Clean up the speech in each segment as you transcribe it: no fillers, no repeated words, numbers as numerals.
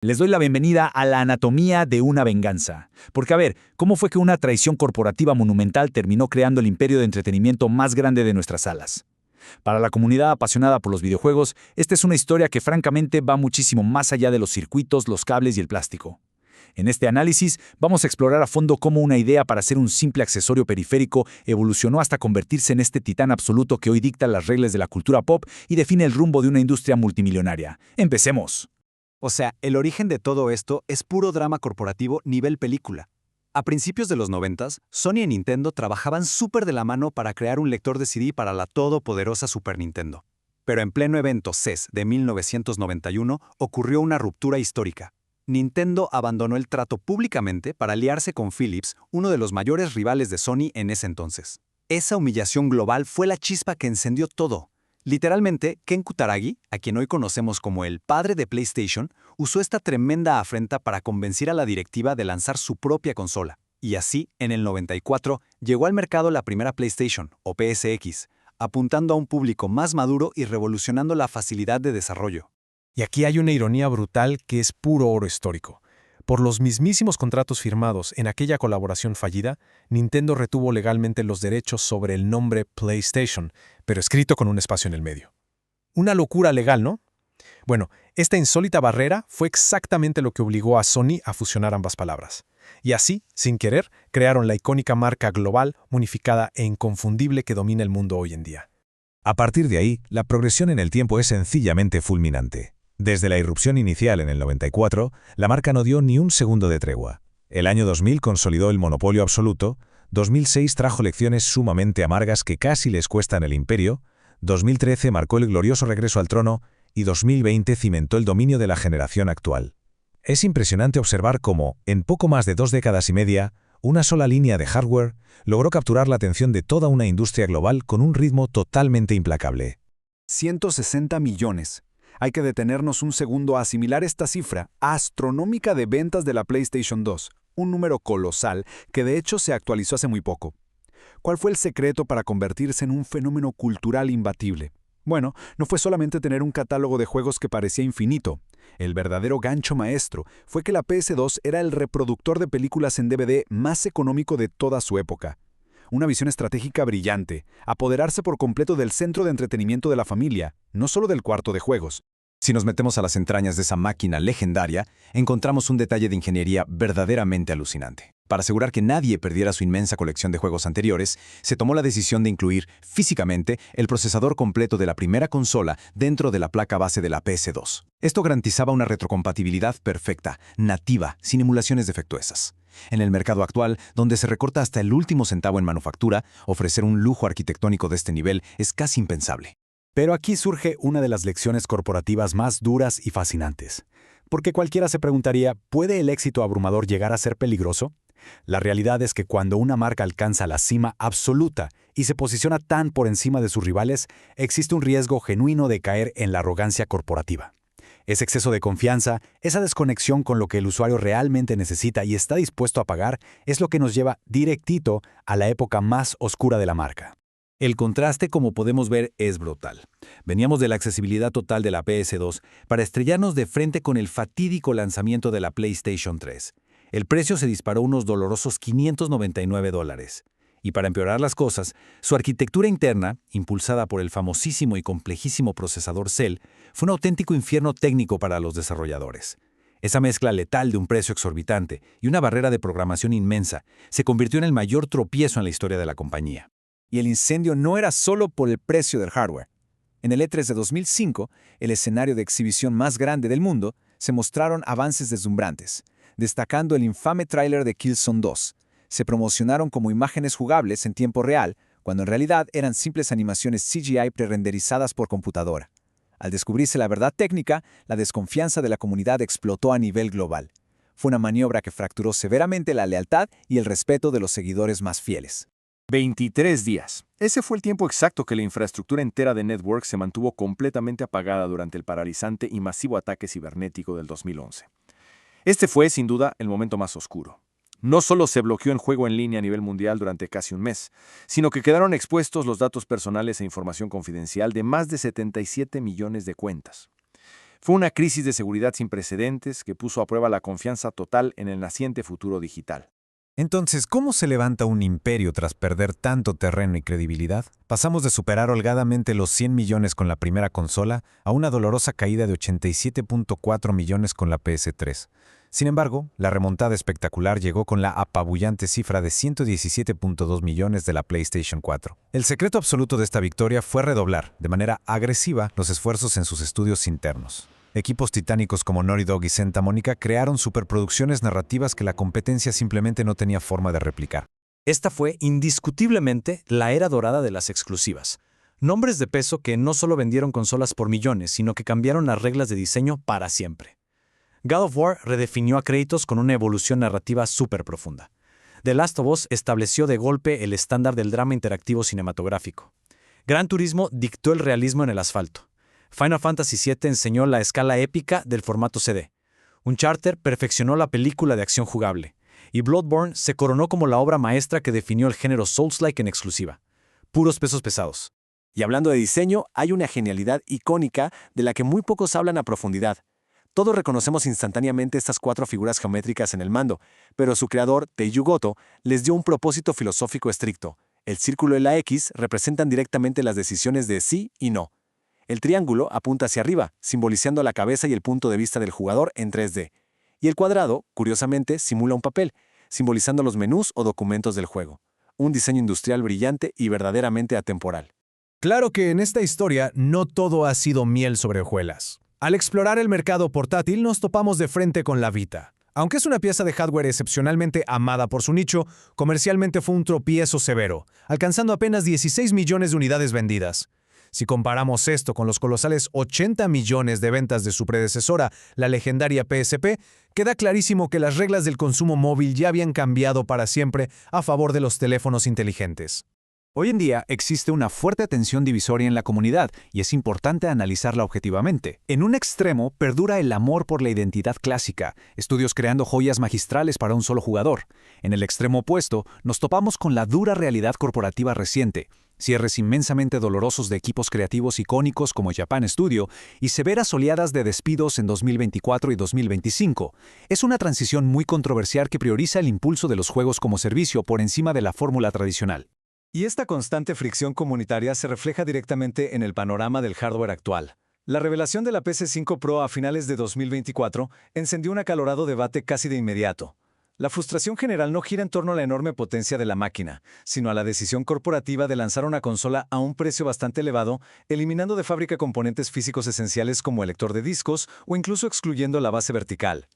Les doy la bienvenida a la anatomía de una venganza. Porque a ver, ¿cómo fue que una traición corporativa monumental terminó creando el imperio de entretenimiento más grande de nuestras salas? Para la comunidad apasionada por los videojuegos, esta es una historia que francamente va muchísimo más allá de los circuitos, los cables y el plástico. En este análisis vamos a explorar a fondo cómo una idea para ser un simple accesorio periférico evolucionó hasta convertirse en este titán absoluto que hoy dicta las reglas de la cultura pop y define el rumbo de una industria multimillonaria. ¡Empecemos! O sea, el origen de todo esto es puro drama corporativo nivel película. A principios de los 90, Sony y Nintendo trabajaban súper de la mano para crear un lector de CD para la todopoderosa Super Nintendo. Pero en pleno evento CES de 1991 ocurrió una ruptura histórica. Nintendo abandonó el trato públicamente para aliarse con Philips, uno de los mayores rivales de Sony en ese entonces. Esa humillación global fue la chispa que encendió todo. Literalmente, Ken Kutaragi, a quien hoy conocemos como el padre de PlayStation, usó esta tremenda afrenta para convencer a la directiva de lanzar su propia consola. Y así, en el 94, llegó al mercado la primera PlayStation, o PSX, apuntando a un público más maduro y revolucionando la facilidad de desarrollo. Y aquí hay una ironía brutal que es puro oro histórico. Por los mismísimos contratos firmados en aquella colaboración fallida, Nintendo retuvo legalmente los derechos sobre el nombre PlayStation, pero escrito con un espacio en el medio. Una locura legal, ¿no? Bueno, esta insólita barrera fue exactamente lo que obligó a Sony a fusionar ambas palabras. Y así, sin querer, crearon la icónica marca global, unificada e inconfundible que domina el mundo hoy en día. A partir de ahí, la progresión en el tiempo es sencillamente fulminante. Desde la irrupción inicial en el 94, la marca no dio ni un segundo de tregua. El año 2000 consolidó el monopolio absoluto, 2006 trajo lecciones sumamente amargas que casi les cuestan el imperio, 2013 marcó el glorioso regreso al trono y 2020 cimentó el dominio de la generación actual. Es impresionante observar cómo, en poco más de 2 décadas y media, una sola línea de hardware logró capturar la atención de toda una industria global con un ritmo totalmente implacable. 160 millones. Hay que detenernos un segundo a asimilar esta cifra astronómica de ventas de la PlayStation 2, un número colosal que de hecho se actualizó hace muy poco. ¿Cuál fue el secreto para convertirse en un fenómeno cultural imbatible? Bueno, no fue solamente tener un catálogo de juegos que parecía infinito. El verdadero gancho maestro fue que la PS2 era el reproductor de películas en DVD más económico de toda su época. Una visión estratégica brillante, apoderarse por completo del centro de entretenimiento de la familia, no solo del cuarto de juegos. Si nos metemos a las entrañas de esa máquina legendaria, encontramos un detalle de ingeniería verdaderamente alucinante. Para asegurar que nadie perdiera su inmensa colección de juegos anteriores, se tomó la decisión de incluir físicamente el procesador completo de la primera consola dentro de la placa base de la PS2. Esto garantizaba una retrocompatibilidad perfecta, nativa, sin emulaciones defectuosas. En el mercado actual, donde se recorta hasta el último centavo en manufactura, ofrecer un lujo arquitectónico de este nivel es casi impensable. Pero aquí surge una de las lecciones corporativas más duras y fascinantes. Porque cualquiera se preguntaría, ¿puede el éxito abrumador llegar a ser peligroso? La realidad es que cuando una marca alcanza la cima absoluta y se posiciona tan por encima de sus rivales, existe un riesgo genuino de caer en la arrogancia corporativa. Ese exceso de confianza, esa desconexión con lo que el usuario realmente necesita y está dispuesto a pagar, es lo que nos lleva directito a la época más oscura de la marca. El contraste, como podemos ver, es brutal. Veníamos de la accesibilidad total de la PS2 para estrellarnos de frente con el fatídico lanzamiento de la PlayStation 3. El precio se disparó unos dolorosos $599. Y para empeorar las cosas, su arquitectura interna, impulsada por el famosísimo y complejísimo procesador Cell, fue un auténtico infierno técnico para los desarrolladores. Esa mezcla letal de un precio exorbitante y una barrera de programación inmensa se convirtió en el mayor tropiezo en la historia de la compañía. Y el incendio no era solo por el precio del hardware. En el E3 de 2005, el escenario de exhibición más grande del mundo, se mostraron avances deslumbrantes, destacando el infame tráiler de Killzone 2. Se promocionaron como imágenes jugables en tiempo real, cuando en realidad eran simples animaciones CGI prerenderizadas por computadora. Al descubrirse la verdad técnica, la desconfianza de la comunidad explotó a nivel global. Fue una maniobra que fracturó severamente la lealtad y el respeto de los seguidores más fieles. 23 días. Ese fue el tiempo exacto que la infraestructura entera de Network se mantuvo completamente apagada durante el paralizante y masivo ataque cibernético del 2011. Este fue, sin duda, el momento más oscuro. No solo se bloqueó el juego en línea a nivel mundial durante casi un mes, sino que quedaron expuestos los datos personales e información confidencial de más de 77 millones de cuentas. Fue una crisis de seguridad sin precedentes que puso a prueba la confianza total en el naciente futuro digital. Entonces, ¿cómo se levanta un imperio tras perder tanto terreno y credibilidad? Pasamos de superar holgadamente los 100 millones con la primera consola a una dolorosa caída de 87.4 millones con la PS3. Sin embargo, la remontada espectacular llegó con la apabullante cifra de 117.2 millones de la PlayStation 4. El secreto absoluto de esta victoria fue redoblar, de manera agresiva, los esfuerzos en sus estudios internos. Equipos titánicos como Naughty Dog y Santa Mónica crearon superproducciones narrativas que la competencia simplemente no tenía forma de replicar. Esta fue indiscutiblemente la era dorada de las exclusivas. Nombres de peso que no solo vendieron consolas por millones, sino que cambiaron las reglas de diseño para siempre. God of War redefinió a Kratos con una evolución narrativa súper profunda. The Last of Us estableció de golpe el estándar del drama interactivo cinematográfico. Gran Turismo dictó el realismo en el asfalto. Final Fantasy VII enseñó la escala épica del formato CD. Uncharted perfeccionó la película de acción jugable. Y Bloodborne se coronó como la obra maestra que definió el género Souls-like en exclusiva. Puros pesos pesados. Y hablando de diseño, hay una genialidad icónica de la que muy pocos hablan a profundidad. Todos reconocemos instantáneamente estas 4 figuras geométricas en el mando, pero su creador, Teiju Goto, les dio un propósito filosófico estricto. El círculo y la X representan directamente las decisiones de sí y no. El triángulo apunta hacia arriba, simbolizando la cabeza y el punto de vista del jugador en 3D. Y el cuadrado, curiosamente, simula un papel, simbolizando los menús o documentos del juego. Un diseño industrial brillante y verdaderamente atemporal. Claro que en esta historia no todo ha sido miel sobre hojuelas. Al explorar el mercado portátil nos topamos de frente con la Vita. Aunque es una pieza de hardware excepcionalmente amada por su nicho, comercialmente fue un tropiezo severo, alcanzando apenas 16 millones de unidades vendidas. Si comparamos esto con los colosales 80 millones de ventas de su predecesora, la legendaria PSP, queda clarísimo que las reglas del consumo móvil ya habían cambiado para siempre a favor de los teléfonos inteligentes. Hoy en día existe una fuerte tensión divisoria en la comunidad y es importante analizarla objetivamente. En un extremo perdura el amor por la identidad clásica, estudios creando joyas magistrales para un solo jugador. En el extremo opuesto nos topamos con la dura realidad corporativa reciente, cierres inmensamente dolorosos de equipos creativos icónicos como Japan Studio y severas oleadas de despidos en 2024 y 2025. Es una transición muy controversial que prioriza el impulso de los juegos como servicio por encima de la fórmula tradicional. Y esta constante fricción comunitaria se refleja directamente en el panorama del hardware actual. La revelación de la PS5 Pro a finales de 2024 encendió un acalorado debate casi de inmediato. La frustración general no gira en torno a la enorme potencia de la máquina, sino a la decisión corporativa de lanzar una consola a un precio bastante elevado, eliminando de fábrica componentes físicos esenciales como el lector de discos o incluso excluyendo la base vertical.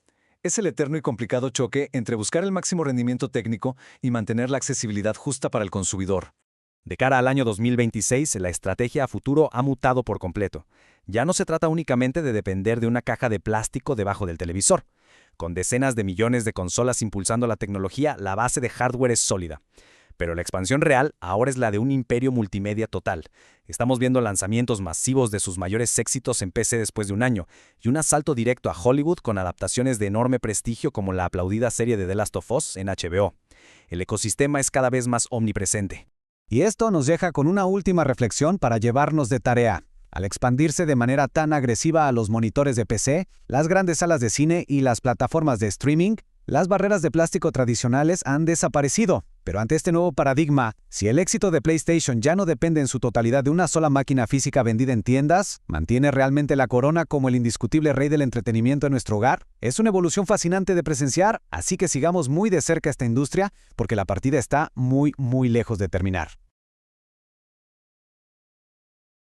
Es el eterno y complicado choque entre buscar el máximo rendimiento técnico y mantener la accesibilidad justa para el consumidor. De cara al año 2026, la estrategia a futuro ha mutado por completo. Ya no se trata únicamente de depender de una caja de plástico debajo del televisor. Con decenas de millones de consolas impulsando la tecnología, la base de hardware es sólida. Pero la expansión real ahora es la de un imperio multimedia total. Estamos viendo lanzamientos masivos de sus mayores éxitos en PC después de un año, y un asalto directo a Hollywood con adaptaciones de enorme prestigio como la aplaudida serie de The Last of Us en HBO. El ecosistema es cada vez más omnipresente. Y esto nos deja con una última reflexión para llevarnos de tarea. Al expandirse de manera tan agresiva a los monitores de PC, las grandes salas de cine y las plataformas de streaming, las barreras de plástico tradicionales han desaparecido. Pero ante este nuevo paradigma, si el éxito de PlayStation ya no depende en su totalidad de una sola máquina física vendida en tiendas, ¿mantiene realmente la corona como el indiscutible rey del entretenimiento en nuestro hogar? Es una evolución fascinante de presenciar, así que sigamos muy de cerca esta industria, porque la partida está muy lejos de terminar.